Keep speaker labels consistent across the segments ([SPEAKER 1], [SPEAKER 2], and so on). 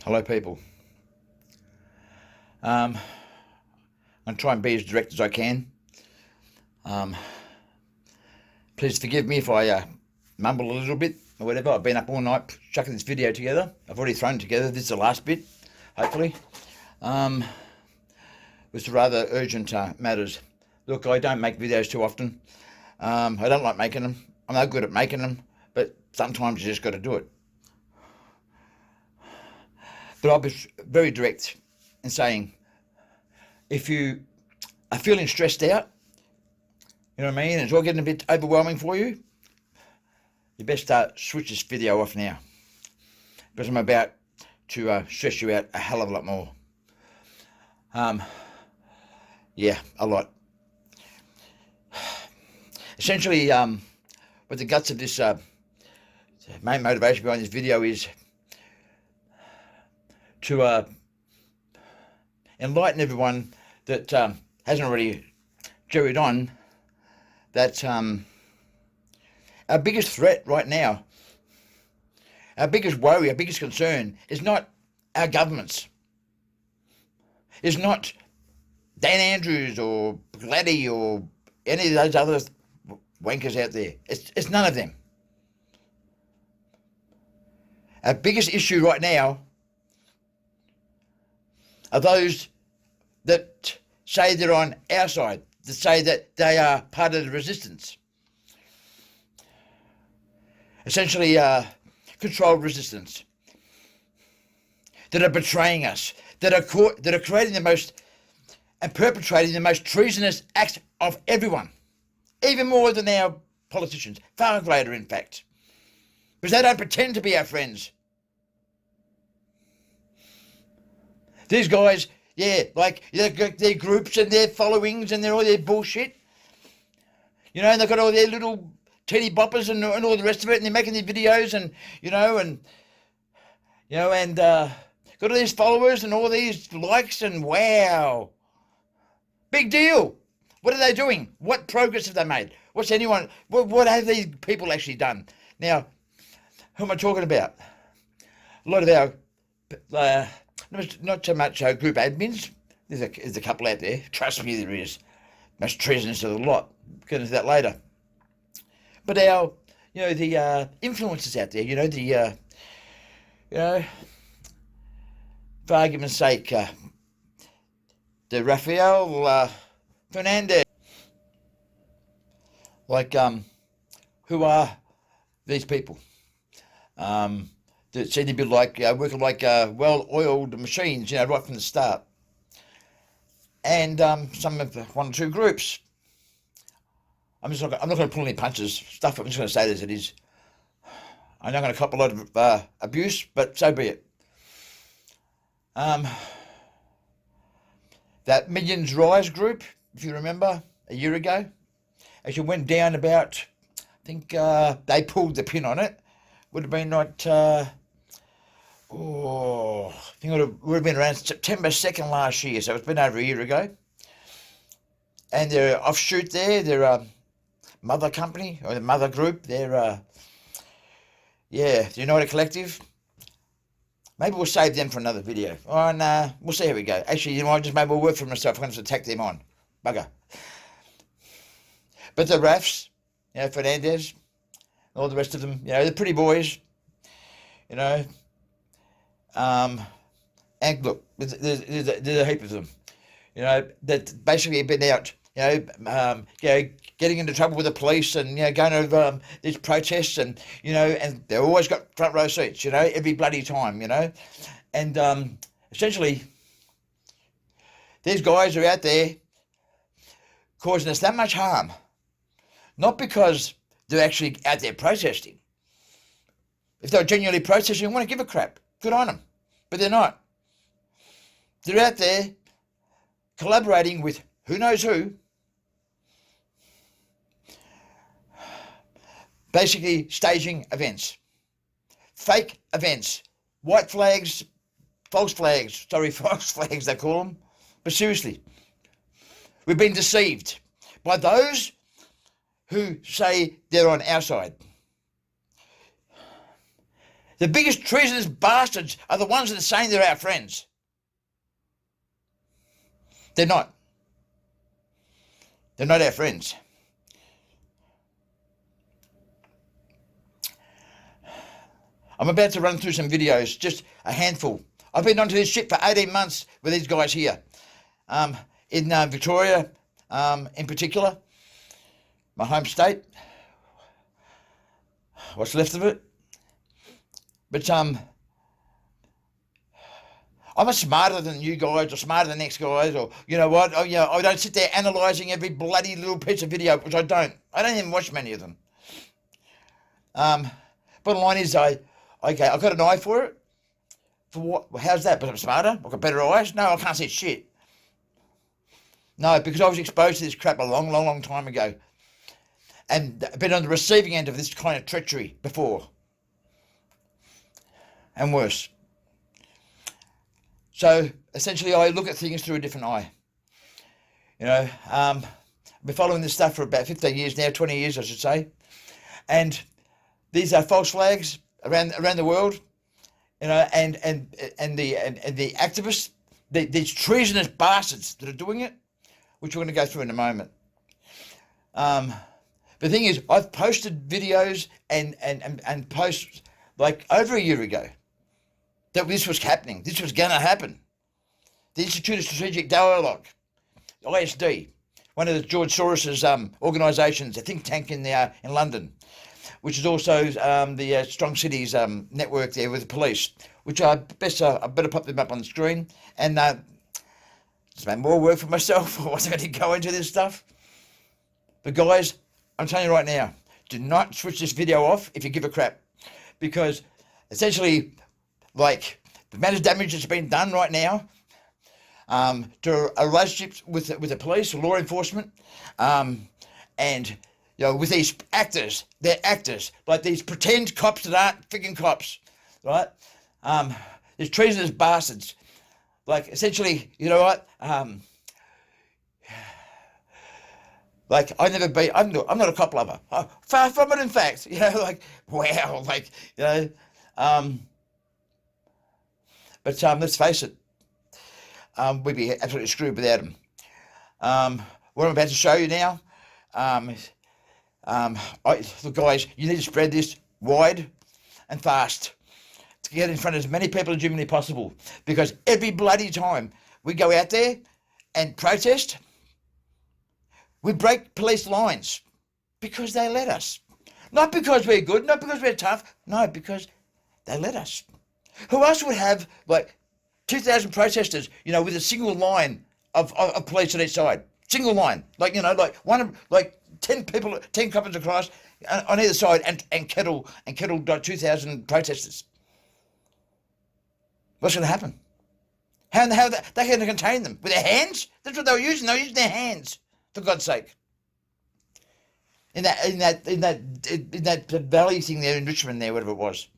[SPEAKER 1] Hello, people. I'm going to try and be as direct as I can. Please forgive me if I mumble a little bit or whatever. I've been up all night chucking this video together. I've already thrown it together. This is the last bit, hopefully. With rather urgent matters. Look, I don't make videos too often. I don't like making them. I'm no good at making them, but sometimes you just got to do it. But I'll be very direct in saying, if you are feeling stressed out, you know what I mean, and it's all getting a bit overwhelming for you, you best switch this video off now, because I'm about to stress you out a hell of a lot more. Yeah, a lot. Essentially, what the guts of this main motivation behind this video is to enlighten everyone that hasn't already jerried on that our biggest threat right now, our biggest worry, our biggest concern is not our governments. It's not Dan Andrews or Gladdy or any of those other wankers out there. It's none of them. Our biggest issue right now are those that say they're on our side, that say that they are part of the resistance. Essentially, controlled resistance. That are betraying us, that are creating the most and perpetrating the most treasonous acts of everyone, even more than our politicians, far greater in fact, because they don't pretend to be our friends. These guys, like they've got their groups and their followings and all their bullshit, and they've got all their little teddy boppers and all the rest of it, and they're making these videos and got all these followers and all these likes, and wow, big deal. What are they doing? What progress have they made? What have these people actually done? Now, who am I talking about? A lot of our not so much group admins. There's a couple out there. Trust me, there is. Most treasonous of the lot. We'll get into that later. But our, the influencers out there, for argument's sake, the Rafael Fernandez, like, who are these people? That seem to be like working like well-oiled machines, right from the start. And some of one or two groups. I'm not going to pull any punches. Stuff. I'm just going to say it as it is. I'm not going to cop a lot of abuse, but so be it. That Millions Rise group, if you remember, a year ago, actually went down about, I think they pulled the pin on it. Would have been I think it would have been around September 2nd last year, so it's been over a year ago. And their offshoot there, their mother company, or the mother group, their the United Collective. Maybe we'll save them for another video. Oh, nah, we'll see how we go. Actually, I just maybe we'll work for myself. I'm going to attack them on. Bugger. But the Rafs, Fernandez, all the rest of them, the pretty boys, and look, there's a heap of them, that basically have been out, getting into trouble with the police and, going over these protests and, and they've always got front row seats, every bloody time, and essentially these guys are out there causing us that much harm, not because they're actually out there protesting. If they're genuinely protesting, I want to give a crap. Good on them. But they're not. They're out there collaborating with who knows who, basically staging events. Fake events. White flags, false flags. Sorry, false flags they call them. But seriously, we've been deceived by those who say they're on our side. The biggest treasonous bastards are the ones that are saying they're our friends. They're not. They're not our friends. I'm about to run through some videos, just a handful. I've been onto this shit for 18 months with these guys here. In Victoria, in particular, my home state. What's left of it. But I'm not smarter than you guys or smarter than next guys, or you know what? I don't sit there analysing every bloody little piece of video, which I don't. I don't even watch many of them. Bottom line is, okay, I've got an eye for it. For what? Well, how's that? Because I'm smarter? I've got better eyes? No, I can't see shit. No, because I was exposed to this crap a long, long, long time ago. And been on the receiving end of this kind of treachery before. And worse. So, essentially, I look at things through a different eye. You know, I've been following this stuff for about 15 years now, 20 years, I should say. And these are false flags around the world. You know, and the activists, these treasonous bastards that are doing it, which we're going to go through in a moment. The thing is, I've posted videos and posts like over a year ago that this was happening. This was going to happen. The Institute of Strategic Dialogue, ISD, one of the George Soros's organisations, a think tank in London, which is also the Strong Cities network there with the police, which I better pop them up on the screen. And just make more work for myself. I wasn't going to go into this stuff. But guys, I'm telling you right now, do not switch this video off if you give a crap. Because essentially, like, the amount of damage that's been done right now to relationships with the police, law enforcement, and you know, with these actors, they're actors, like these pretend cops that aren't freaking cops, right? These treasonous bastards. Like, essentially, you know what? Like, I'm not a cop lover. Far from it, in fact. You know, like, wow, like, you know. But let's face it, we'd be absolutely screwed without them. What I'm about to show you now, look, guys, you need to spread this wide and fast to get in front of as many people as humanly possible, because every bloody time we go out there and protest, we break police lines because they let us. Not because we're good, not because we're tough, no, because they let us. Who else would have like 2,000 protesters, you know, with a single line of police on each side? Single line, like, you know, like 10 people, 10 coppers across on either side, and kettle 2,000 protesters. What's going to happen? How they going to contain them? With their hands? That's what they were using. They were using their hands, for God's sake. In that valley thing there in Richmond, there, whatever it was,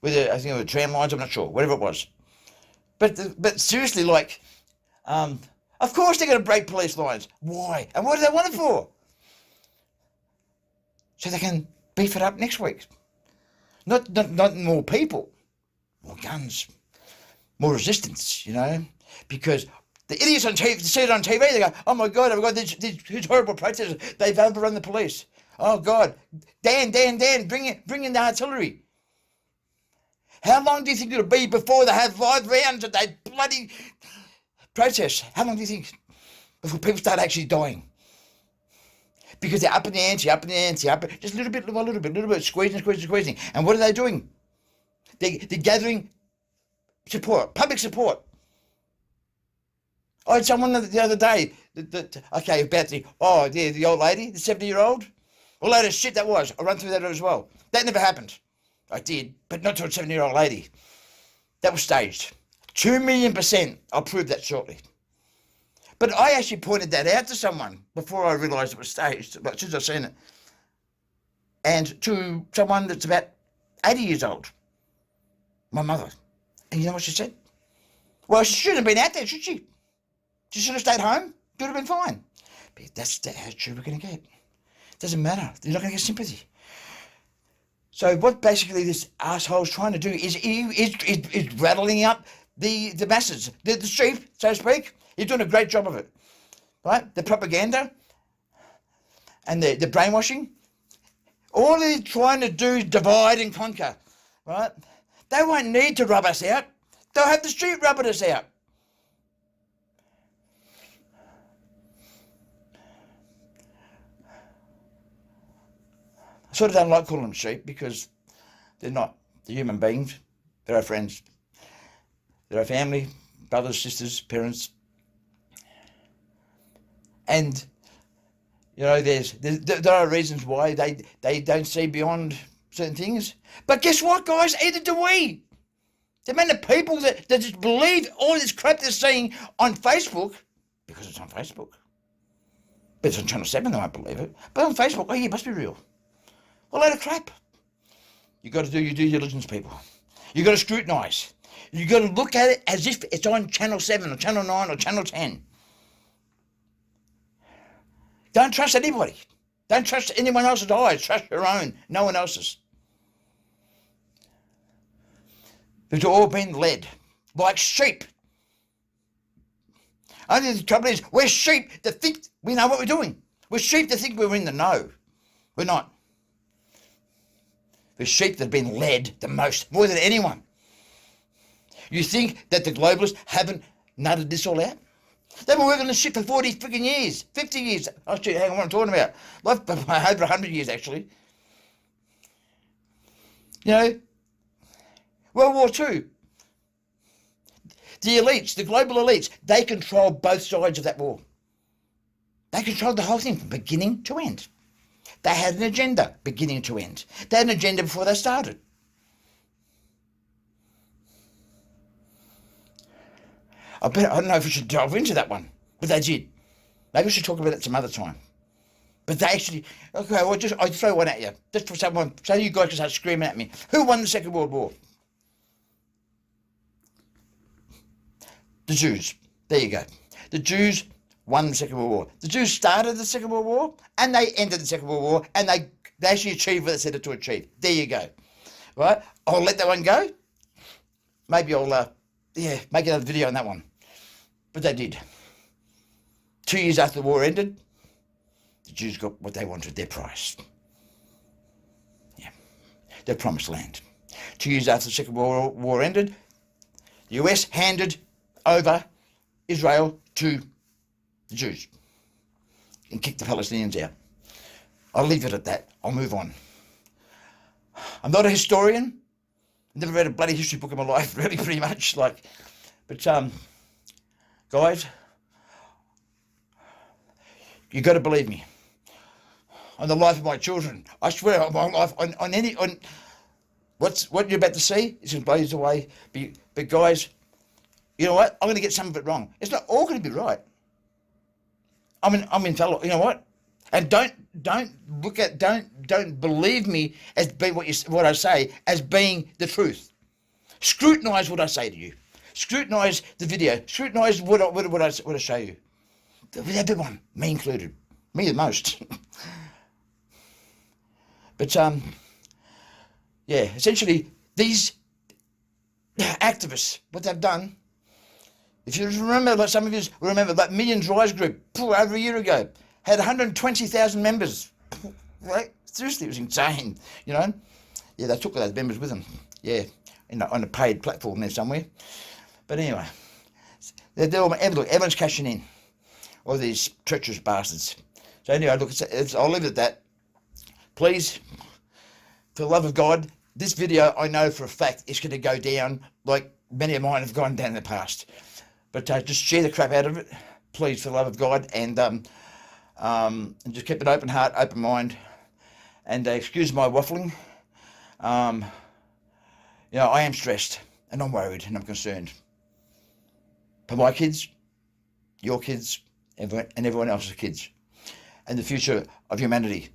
[SPEAKER 1] with I think it was tram lines. I'm not sure, whatever it was. But seriously, like, of course they're going to break police lines. Why? And what do they want it for? So they can beef it up next week. Not more people, more guns, more resistance, you know, because the idiots on TV see it on TV. They go, "Oh my God, I've got these horrible protesters. They've overrun the police. Oh God, Dan, bring in the artillery." How long do you think it'll be before they have live rounds at that bloody protest? How long do you think before people start actually dying? Because they're up in the ante, just a little bit, squeezing. And what are they doing? They're gathering support, public support. I had someone the other day, about the old lady, the 70-year-old. What a load of shit that was. I'll run through that as well. That never happened. I did, but not to a 70-year-old lady. That was staged. 2,000,000%. I'll prove that shortly. But I actually pointed that out to someone before I realised it was staged, but as soon as I seen it. And to someone that's about 80 years old. My mother. And you know what she said? Well, she shouldn't have been out there, should she? She should have stayed home. It would have been fine. But that's how true we're going to get. It doesn't matter. You're not going to get sympathy. So what basically this asshole's trying to do is rattling up the masses, the sheep, so to speak. He's doing a great job of it, right? The propaganda and the brainwashing. All they're trying to do is divide and conquer, right? They won't need to rub us out. They'll have the street rubbing us out. I sort of don't like calling them sheep because they're not. They're human beings. They're our friends. They're our family, brothers, sisters, parents. And, you know, there are reasons why they don't see beyond certain things. But guess what, guys? Either do we. The amount of people that just believe all this crap they're seeing on Facebook, because it's on Facebook. But it's on Channel 7, they won't believe it. But on Facebook, oh yeah, it must be real. A load of crap. You got to do your due diligence, people. You got to scrutinise. You got to look at it as if it's on Channel 7 or Channel 9 or Channel 10. Don't trust anybody. Don't trust anyone else's eyes. Trust your own. No one else's. We've all been led like sheep. Only the trouble is, we're sheep that think we know what we're doing. We're sheep that think we're in the know. We're not. We're sheep that have been led the most, more than anyone. You think that the globalists haven't nutted this all out? They've been working on this shit for 40 freaking years, 50 years. Oh shit, hang on, what I'm talking about. Over 100 years, actually. You know, World War II. The elites, the global elites, they control both sides of that war. They controlled the whole thing from beginning to end. They had an agenda, beginning to end. They had an agenda before they started. I don't know if we should delve into that one, but they did. Maybe we should talk about it some other time. But they actually, okay, well, I'll throw one at you, just for someone, so you guys can start screaming at me. Who won the Second World War? The Jews. There you go. The Jews won the Second World War. The Jews started the Second World War, and they ended the Second World War, and they actually achieved what they set it to achieve. There you go. Right? I'll let that one go. Maybe I'll, make another video on that one. But they did. 2 years after the war ended, the Jews got what they wanted, their prize. Yeah. Their promised land. 2 years after the Second World War ended, the US handed over Israel to the Jews and kicked the Palestinians out. I'll leave it at that. I'll move on. I'm not a historian. I've never read a bloody history book in my life, really, pretty much. But guys, you got to believe me. On the life of my children, I swear on my life, on what you're about to see, it's going to blow you away. But guys, you know what? I'm going to get some of it wrong. It's not all going to be right. I'm infallible. You know what? And don't believe me as being what I say as being the truth. Scrutinise what I say to you. Scrutinise the video. Scrutinise what I show you. With everyone, me included, me the most. But essentially these activists, what they've done. If you remember, like some of you remember, that Millions Rise group over a year ago had 120,000 members. Right? Seriously, it was insane. You know, yeah, they took those members with them. Yeah, on a paid platform there somewhere. But anyway, everyone's cashing in. All these treacherous bastards. So anyway, look, I'll leave it at that. Please, for the love of God, this video I know for a fact is going to go down like many of mine have gone down in the past. But just share the crap out of it, please, for the love of God, and just keep an open heart, open mind, and excuse my waffling. You know, I am stressed, and I'm worried, and I'm concerned for my kids, your kids, and everyone else's kids, and the future of humanity.